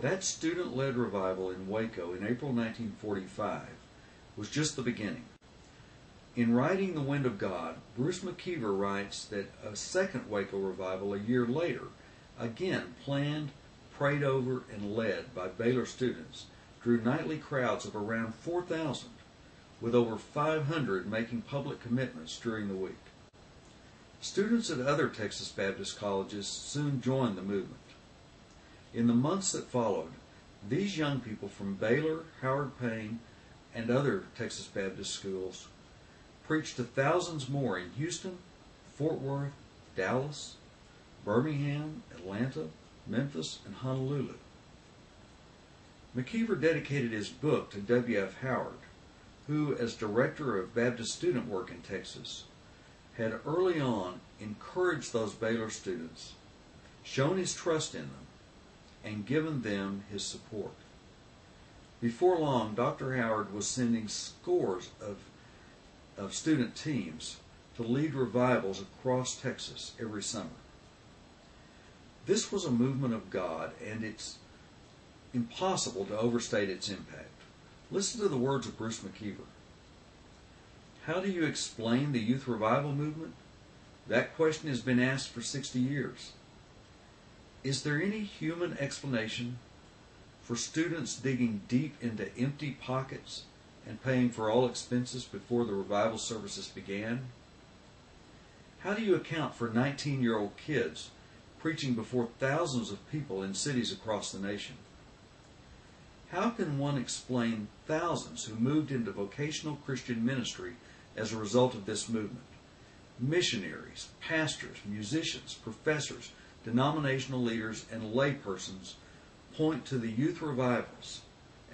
That student-led revival in Waco in April 1945 was just the beginning. In writing The Wind of God, Bruce McKeever writes that a second Waco revival a year later, again planned, prayed over, and led by Baylor students, drew nightly crowds of around 4,000, with over 500 making public commitments during the week. Students at other Texas Baptist colleges soon joined the movement. In the months that followed, these young people from Baylor, Howard Payne, and other Texas Baptist schools preached to thousands more in Houston, Fort Worth, Dallas, Birmingham, Atlanta, Memphis, and Honolulu. McKeever dedicated his book to W.F. Howard, who, as director of Baptist student work in Texas, had early on encouraged those Baylor students, shown his trust in them, and given them his support. Before long, Dr. Howard was sending scores of student teams to lead revivals across Texas every summer. This was a movement of God, and it's impossible to overstate its impact. Listen to the words of Bruce McKeever. How do you explain the youth revival movement? That question has been asked for 60 years. Is there any human explanation for students digging deep into empty pockets and paying for all expenses before the revival services began? How do you account for 19-year-old kids preaching before thousands of people in cities across the nation? How can one explain thousands who moved into vocational Christian ministry as a result of this movement? Missionaries, pastors, musicians, professors, denominational leaders, and laypersons point to the youth revivals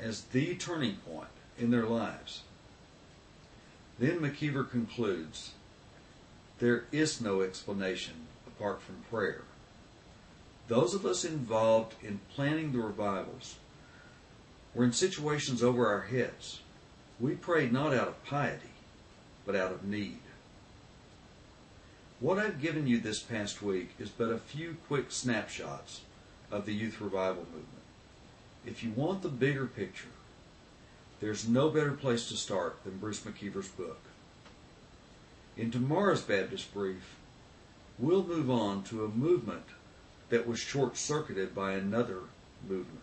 as the turning point in their lives. Then McKeever concludes, there is no explanation apart from prayer. Those of us involved in planning the revivals were in situations over our heads. We prayed not out of piety, but out of need. What I've given you this past week is but a few quick snapshots of the youth revival movement. If you want the bigger picture, there's no better place to start than Bruce McKeever's book. In tomorrow's Baptist Brief, we'll move on to a movement that was short-circuited by another movement.